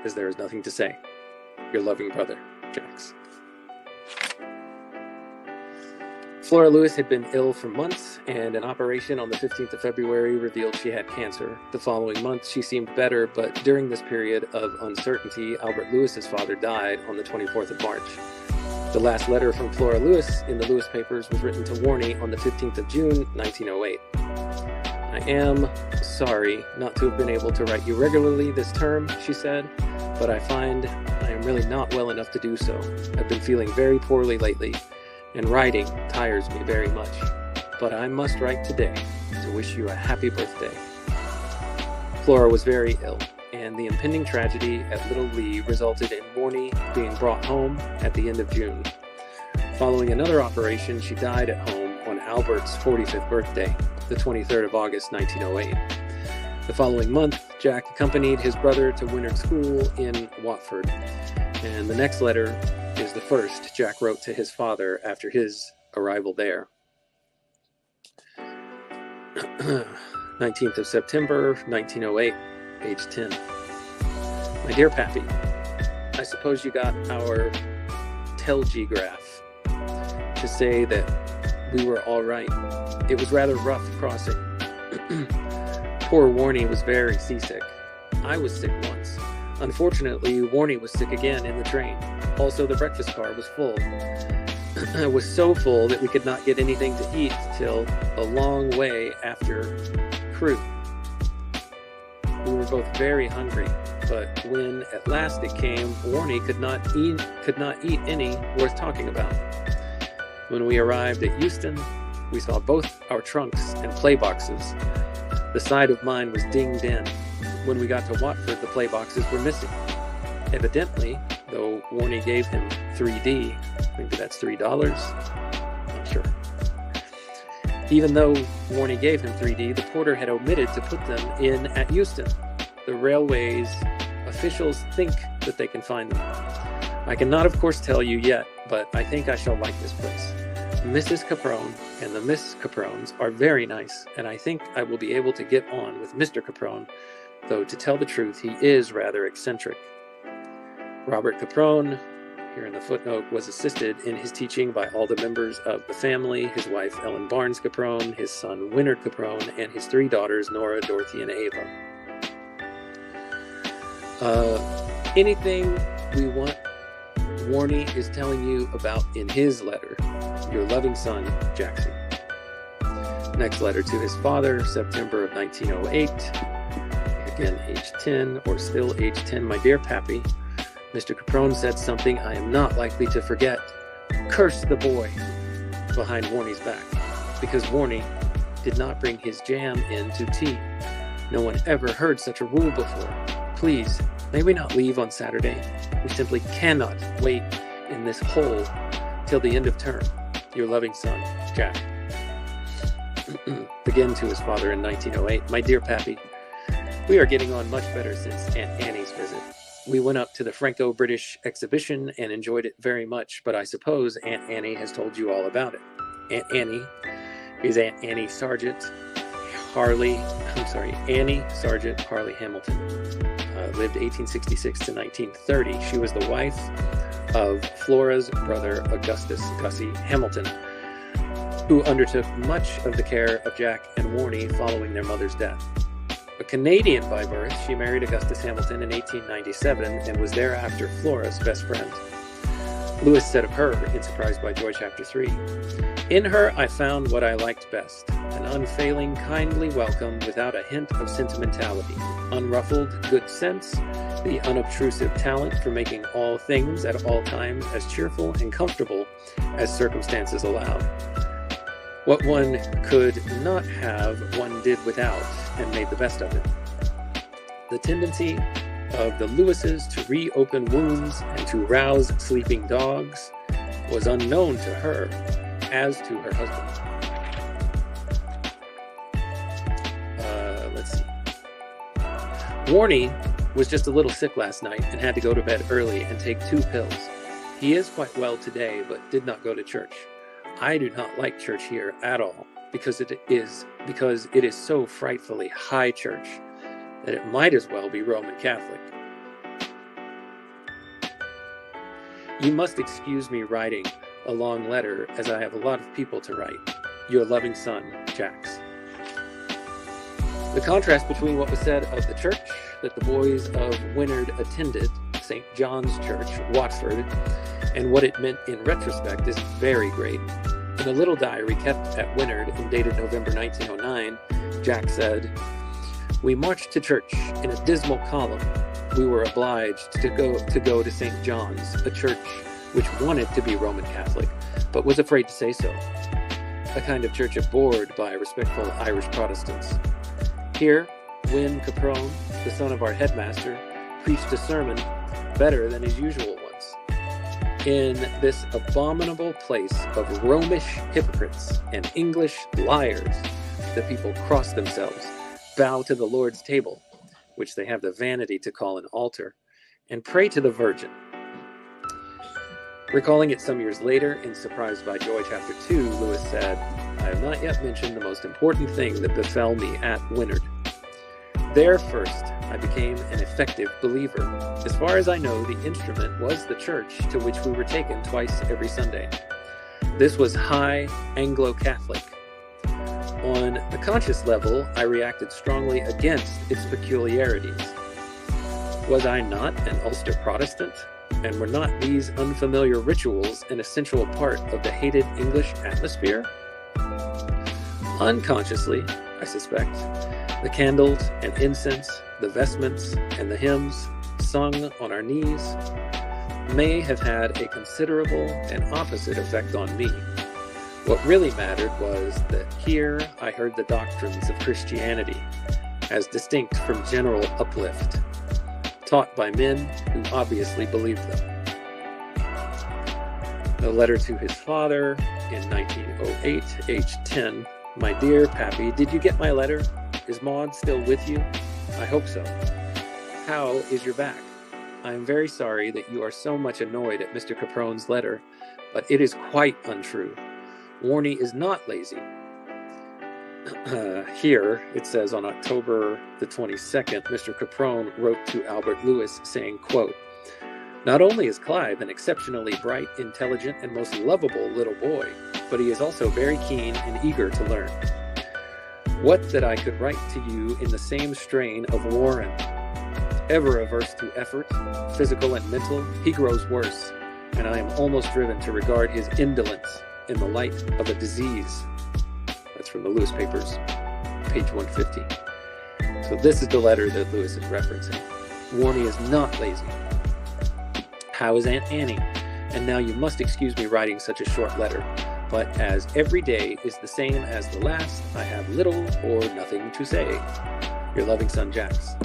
Speaker 1: as there is nothing to say. Your loving brother, Jax. Flora Lewis had been ill for months, and an operation on the 15th of February revealed she had cancer. The following month, she seemed better, but during this period of uncertainty, Albert Lewis's father died on the 24th of March. The last letter from Flora Lewis in the Lewis papers was written to Warnie on the 15th of June, 1908. I am sorry not to have been able to write you regularly this term, she said, but I find I am really not well enough to do so. I've been feeling very poorly lately, and writing tires me very much. But I must write today to wish you a happy birthday. Flora was very ill, and the impending tragedy at Little Lee resulted in Warnie being brought home at the end of June. Following another operation, she died at home on Albert's 45th birthday, the 23rd of August, 1908. The following month, Jack accompanied his brother to Wynnard School in Watford, and the next letter is the first Jack wrote to his father after his arrival there. 19th of September, 1908, age 10. My dear Pappy, I suppose you got our telegraph to say that we were all right. It was rather rough crossing. Poor Warnie was very seasick. I was sick once. Unfortunately, Warnie was sick again in the train. Also, the breakfast car was full. It was so full that we could not get anything to eat till a long way after Crewe. We were both very hungry, but when at last it came, Warnie could not eat any worth talking about. When we arrived at Euston, we saw both our trunks and play boxes. The side of mine was dinged in. When we got to Watford, the play boxes were missing. Evidently, though Warnie gave him 3D, maybe that's $3, not sure. Even though Warnie gave him 3D, the porter had omitted to put them in at Euston. The railway's officials think that they can find them. I cannot, of course, tell you yet, but I think I shall like this place. Mrs. Caprone and the Miss Caprones are very nice, and I think I will be able to get on with Mr. Caprone, though to tell the truth, he is rather eccentric. Robert Caprone, here in the footnote, was assisted in his teaching by all the members of the family, his wife Ellen Barnes Caprone, his son Wynnard Caprone, and his 3 daughters Nora, Dorothy, and Ava. Anything we want, Warnie is telling you about in his letter. Your loving son, Jackson. Next letter to his father, September of 1908. Again, age 10, or still age 10. My dear Pappy, Mr. Caprone said something I am not likely to forget. Curse the boy, behind Warnie's back, because Warnie did not bring his jam in to tea. No one ever heard such a rule before. Please, may we not leave on Saturday? We simply cannot wait in this hole till the end of term. Your loving son, Jack. Again to his father in 1908. My dear Pappy, we are getting on much better since Aunt Annie's visit. We went up to the Franco-British exhibition and enjoyed it very much, but I suppose Aunt Annie has told you all about it. Aunt Annie is Aunt Annie Sargent Harley Hamilton. Lived 1866 to 1930. She was the wife of Flora's brother, Augustus Gussie Hamilton, who undertook much of the care of Jack and Warnie following their mother's death. A Canadian by birth, she married Augustus Hamilton in 1897 and was thereafter Flora's best friend. Lewis said of her in Surprised by Joy, Chapter 3, "In her I found what I liked best, an unfailing, kindly welcome without a hint of sentimentality, unruffled good sense, the unobtrusive talent for making all things at all times as cheerful and comfortable as circumstances allowed. What one could not have, one did without, and made the best of it. The tendency of the Lewises to reopen wounds and to rouse sleeping dogs was unknown to her, as to her husband." Let's see. Warnie was just a little sick last night and had to go to bed early and take 2 pills. He is quite well today, but did not go to church. I do not like church here at all, because it is so frightfully high church that it might as well be Roman Catholic. You must excuse me writing a long letter, as I have a lot of people to write. Your loving son, Jax. The contrast between what was said of the church that the boys of Wynard attended, St. John's Church, Watford, and what it meant in retrospect is very great. In a little diary kept at Wynard and dated November 1909, Jack said, "We marched to church in a dismal column. We were obliged to go to St. John's, a church which wanted to be Roman Catholic, but was afraid to say so. A kind of church abhorred by respectful Irish Protestants. Here, Wynne Caprone, the son of our headmaster, preached a sermon better than his usual ones. In this abominable place of Romish hypocrites and English liars, the people cross themselves, bow to the Lord's table, which they have the vanity to call an altar, and pray to the Virgin." Recalling it some years later in Surprised by Joy, Chapter 2, Lewis said, "I have not yet mentioned the most important thing that befell me at Wynard. There first I became an effective believer. As far as I know, the instrument was the church to which we were taken twice every Sunday. This was high Anglo-Catholic. On the conscious level, I reacted strongly against its peculiarities. Was I not an Ulster Protestant? And were not these unfamiliar rituals an essential part of the hated English atmosphere? Unconsciously, I suspect, the candles and incense, the vestments and the hymns sung on our knees may have had a considerable and opposite effect on me. What really mattered was that here I heard the doctrines of Christianity, as distinct from general uplift, taught by men who obviously believed them." A letter to his father in 1908, age 10. "My dear Pappy, did you get my letter? Is Maud still with you? I hope so. How is your back? I am very sorry that you are so much annoyed at Mr. Caprone's letter, but it is quite untrue. Warnie is not lazy." Here it says on October the 22nd, Mr. Caprone wrote to Albert Lewis saying, quote, "Not only is Clive an exceptionally bright, intelligent, and most lovable little boy, but he is also very keen and eager to learn. What that I could write to you in the same strain of Warren. ever averse to effort, physical and mental, he grows worse, and I am almost driven to regard his indolence in the light of a disease. That's from the Lewis Papers, page 150. So this is the letter that Lewis is referencing. Warnie is not lazy. How is Aunt Annie? And now you must excuse me writing such a short letter, but as every day is the same as the last, I have little or nothing to say. Your loving son, Jax.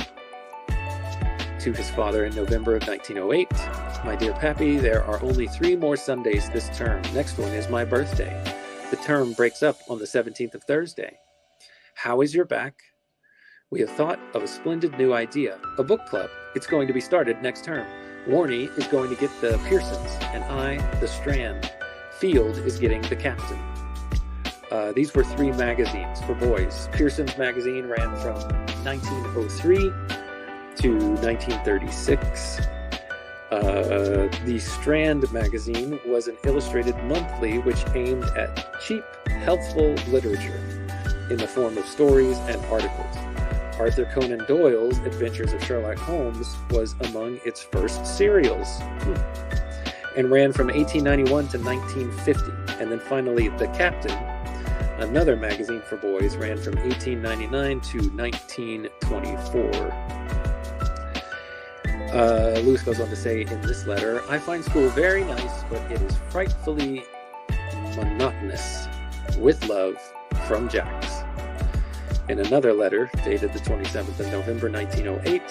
Speaker 1: To his father in November of 1908, my dear Pappy, there are only 3 more Sundays this term. Next one is my birthday. The term breaks up on the 17th of Thursday. How is your back? We have thought of a splendid new idea, a book club. It's going to be started next term. Warnie is going to get the Pearsons, and I, the Strand. Field is getting the Captain. These were 3 magazines for boys. Pearson's magazine ran from 1903 to 1936. The Strand magazine was an illustrated monthly which aimed at cheap, healthful literature in the form of stories and articles. Arthur Conan Doyle's Adventures of Sherlock Holmes was among its first serials and ran from 1891 to 1950. And then finally, The Captain, another magazine for boys, ran from 1899 to 1924. Lewis goes on to say in this letter, I find school very nice, but it is frightfully monotonous. With love, from Jax. In another letter, dated the 27th of November, 1908,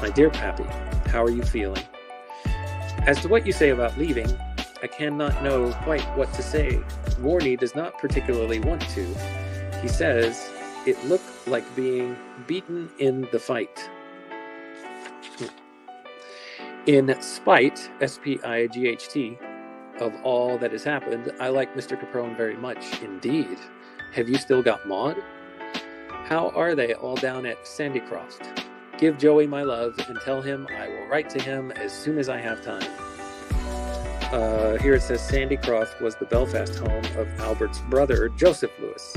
Speaker 1: my dear Pappy, how are you feeling? As to what you say about leaving, I cannot know quite what to say. Warnie does not particularly want to. He says, it looked like being beaten in the fight. In spite, S-P-I-G-H-T, of all that has happened, I like Mr. Caprone very much indeed. Have you still got Maud? How are they all down at Sandycroft? Give Joey my love and tell him I will write to him as soon as I have time. Here it says Sandycroft was the Belfast home of Albert's brother, Joseph Lewis,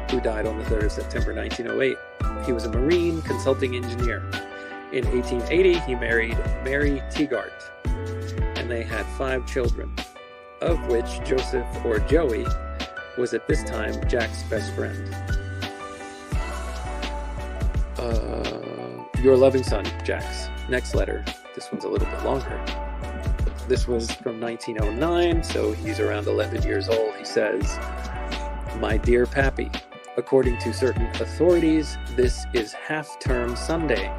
Speaker 1: who died on the 3rd of September 1908. He was a marine consulting engineer. In 1880, he married Mary Teagart, and they had 5 children, of which Joseph, or Joey, was at this time Jack's best friend. Your loving son, Jax. Next letter. This one's a little bit longer. This was from 1909, so he's around 11 years old. He says, my dear Pappy, according to certain authorities, this is half-term Sunday.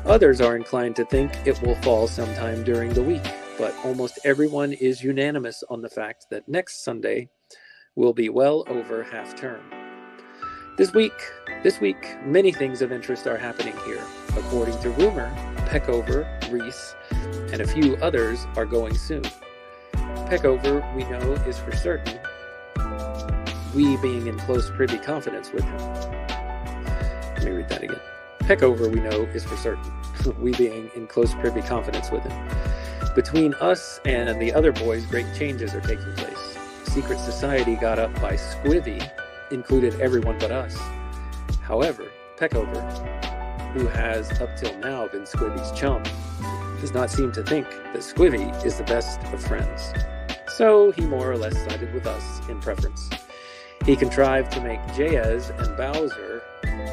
Speaker 1: Others are inclined to think it will fall sometime during the week, but almost everyone is unanimous on the fact that next Sunday will be well over half-term. This week, many things of interest are happening here. According to rumor, Peckover, Reese, and a few others are going soon. Peckover, we know, is for certain, we being in close privy confidence with him. Let me read that again. Peckover, we know, is for certain, we being in close privy confidence with him. Between us and the other boys, great changes are taking place. Secret society got up by Squivy included everyone but us. However, Peckover, who has up till now been Squivy's chum, does not seem to think that Squivy is the best of friends. So he more or less sided with us in preference. He contrived to make Jayez and Bowser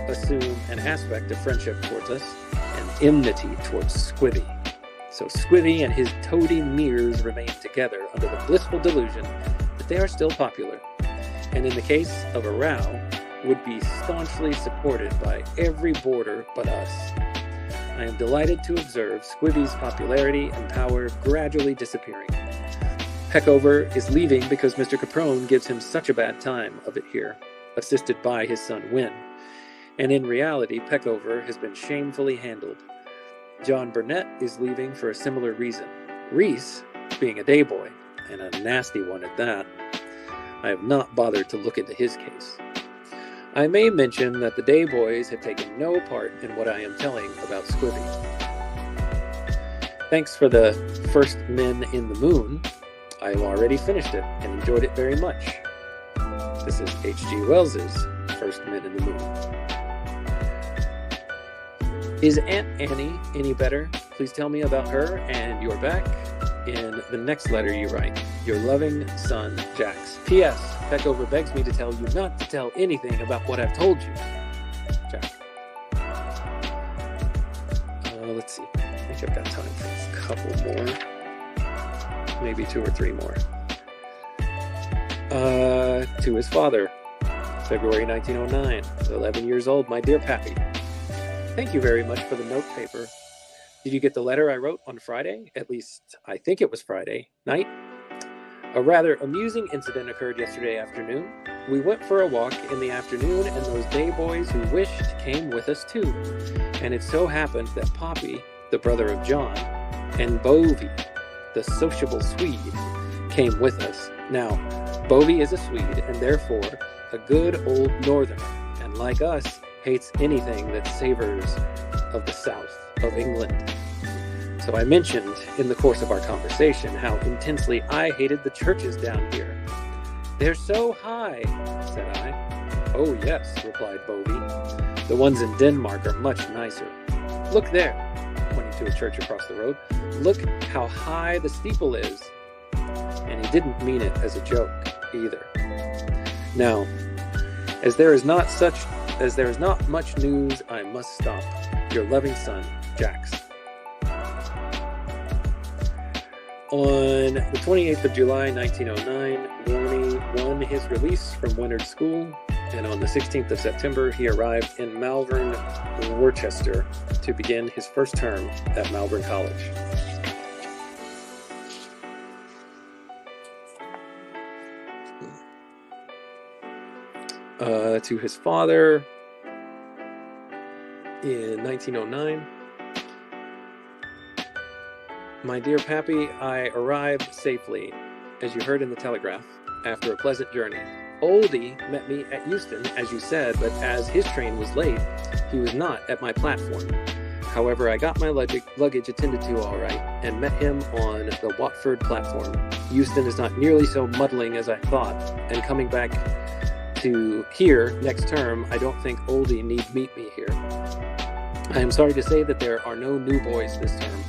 Speaker 1: assume an aspect of friendship towards us and enmity towards Squivy. So Squivy and his toady Mears remain together under the blissful delusion that they are still popular, and in the case of a row, would be staunchly supported by every boarder but us. I am delighted to observe Squivy's popularity and power gradually disappearing. Peckover is leaving because Mr. Caprone gives him such a bad time of it here, assisted by his son Wynne. And in reality, Peckover has been shamefully handled. John Burnett is leaving for a similar reason. Reese, being a day boy, and a nasty one at that, I have not bothered to look into his case. I may mention that the day boys have taken no part in what I am telling about Squivy. Thanks for the First Men in the Moon. I have already finished it and enjoyed it very much. This is H.G. Wells's First Men in the Moon. Is Aunt Annie any better? Please tell me about her and your back in the next letter you write. Your loving son, Jax. P.S. Peckover begs me to tell you not to tell anything about what I've told you. Jack. Let's see. I think I've got time for a couple more. Maybe 2 or 3 more. To his father. February 1909. 11 years old, my dear Pappy. Thank you very much for the note paper. Did you get the letter I wrote on Friday? At least, I think it was Friday night. A rather amusing incident occurred yesterday afternoon. We went for a walk in the afternoon, and those day boys who wished came with us too. And it so happened that Poppy, the brother of John, and Bovey, the sociable Swede, came with us. Now, Bovey is a Swede, and therefore a good old northerner, and like us, hates anything that savors of the south of England. So I mentioned in the course of our conversation how intensely I hated the churches down here. They're so high, said I. Oh yes, replied Bovey. The ones in Denmark are much nicer. Look there, pointing to a church across the road. Look how high the steeple is. And he didn't mean it as a joke either. Now, as there is not much news, I must stop. Your loving son, Jax. On the 28th of July, 1909, Warney won his release from Winard School, and on the 16th of September, he arrived in Malvern, Worcester, to begin his first term at Malvern College. To his father in 1909. My dear Pappy, I arrived safely, as you heard in the telegraph, after a pleasant journey. Oldie met me at Euston, as you said, but as his train was late, he was not at my platform. However, I got my luggage attended to all right, and met him on the Watford platform. Euston is not nearly so muddling as I thought, and coming back to here next term, I don't think Oldie need meet me here. I am sorry to say that there are no new boys this term,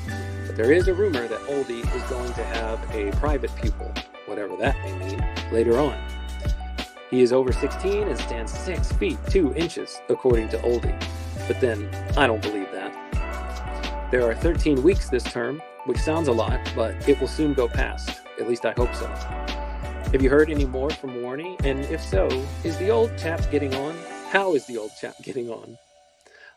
Speaker 1: but there is a rumor that Oldie is going to have a private pupil, whatever that may mean, later on. He is over 16 and stands 6 feet 2 inches, according to Oldie. But then, I don't believe that. There are 13 weeks this term, which sounds a lot, but it will soon go past. At least I hope so. Have you heard any more from Warney? And if so, is the old chap getting on? How is the old chap getting on?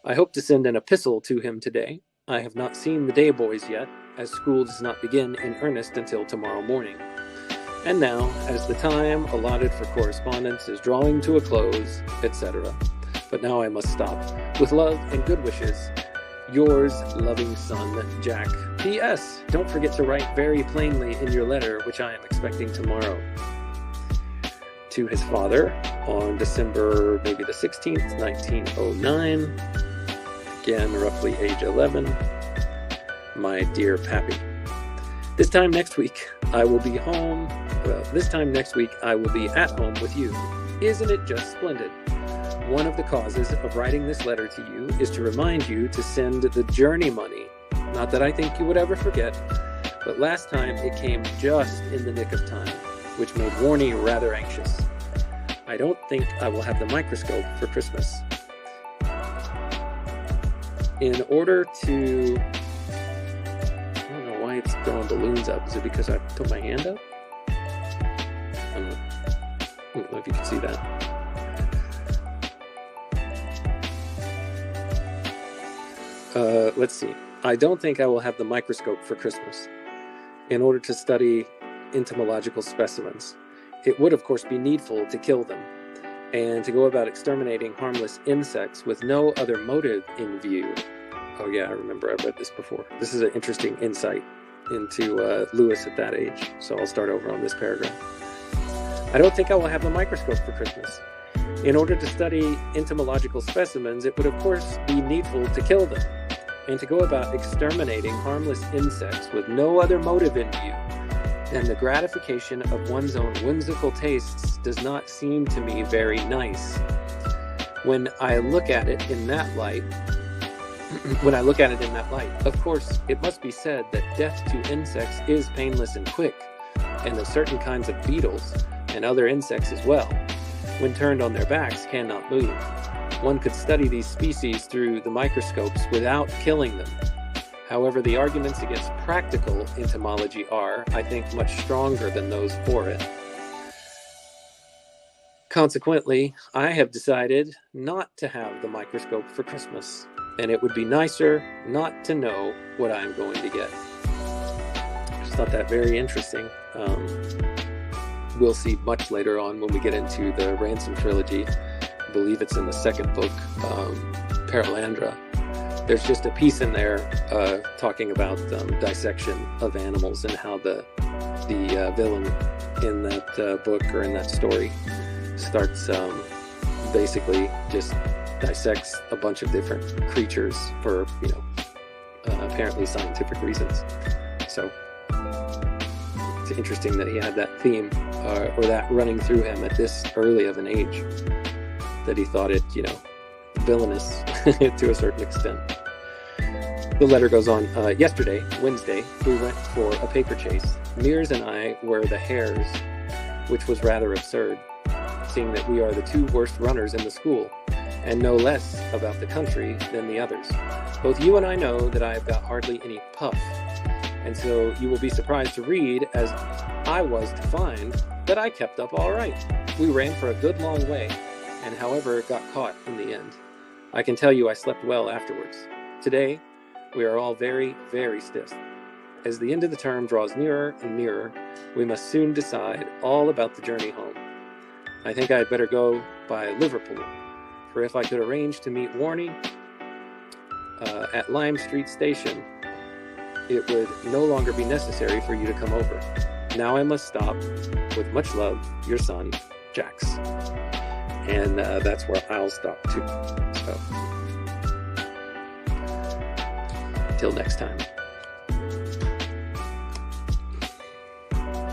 Speaker 1: I hope to send an epistle to him today. I have not seen the day boys yet, as school does not begin in earnest until tomorrow morning. And now, as the time allotted for correspondence is drawing to a close, etc. But now I must stop. With love and good wishes, yours loving son, Jack. P.S. Don't forget to write very plainly in your letter, which I am expecting tomorrow. To his father, on December maybe the 16th, 1909. Again, roughly age 11. My dear Pappy. This time next week, I will be at home with you. Isn't it just splendid? One of the causes of writing this letter to you is to remind you to send the journey money. Not that I think you would ever forget, but last time it came just in the nick of time, which made Warney rather anxious. I don't think I will have the microscope for Christmas. In order to... I don't know why it's throwing balloons up. Is it because I put my hand up? I don't know if you can see that. Let's see. I don't think I will have the microscope for Christmas. In order to study entomological specimens, it would, of course, be needful to kill them, and to go about exterminating harmless insects with no other motive in view. Oh yeah, I remember I read this before. This is an interesting insight into Lewis at that age, so I'll start over on this paragraph. I don't think I will have the microscope for Christmas. In order to study entomological specimens, it would, of course, be needful to kill them, and to go about exterminating harmless insects with no other motive in view than the gratification of one's own whimsical tastes does not seem to me very nice. When I look at it in that light, when I look at it in that light. Of course, it must be said that death to insects is painless and quick, and that certain kinds of beetles, and other insects as well, when turned on their backs, cannot move. One could study these species through the microscopes without killing them. However, the arguments against practical entomology are, I think, much stronger than those for it. Consequently, I have decided not to have the microscope for Christmas, and it would be nicer not to know what I'm going to get. I just thought that very interesting. We'll see much later on when we get into the Ransom trilogy. I believe it's in the second book, Paralandra. There's just a piece in there talking about dissection of animals and how the villain in that book or in that story starts basically just dissects a bunch of different creatures for apparently scientific reasons. So it's interesting that he had that theme or that running through him at this early of an age, that he thought it villainous to a certain extent. The letter goes on. Yesterday, Wednesday, we went for a paper chase. Mears and I were the hares, which was rather absurd, seeing that we are the two worst runners in the school, and know less about the country than the others. Both you and I know that I have got hardly any puff, and so you will be surprised to read, as I was to find, that I kept up all right. We ran for a good long way, and however got caught in the end. I can tell you I slept well afterwards. Today, we are all very, very stiff. As the end of the term draws nearer and nearer, we must soon decide all about the journey home. I think I had better go by Liverpool, for if I could arrange to meet Warney at Lime Street Station, it would no longer be necessary for you to come over. Now I must stop. With much love, your son, Jax. And that's where I'll stop too. So, till next time.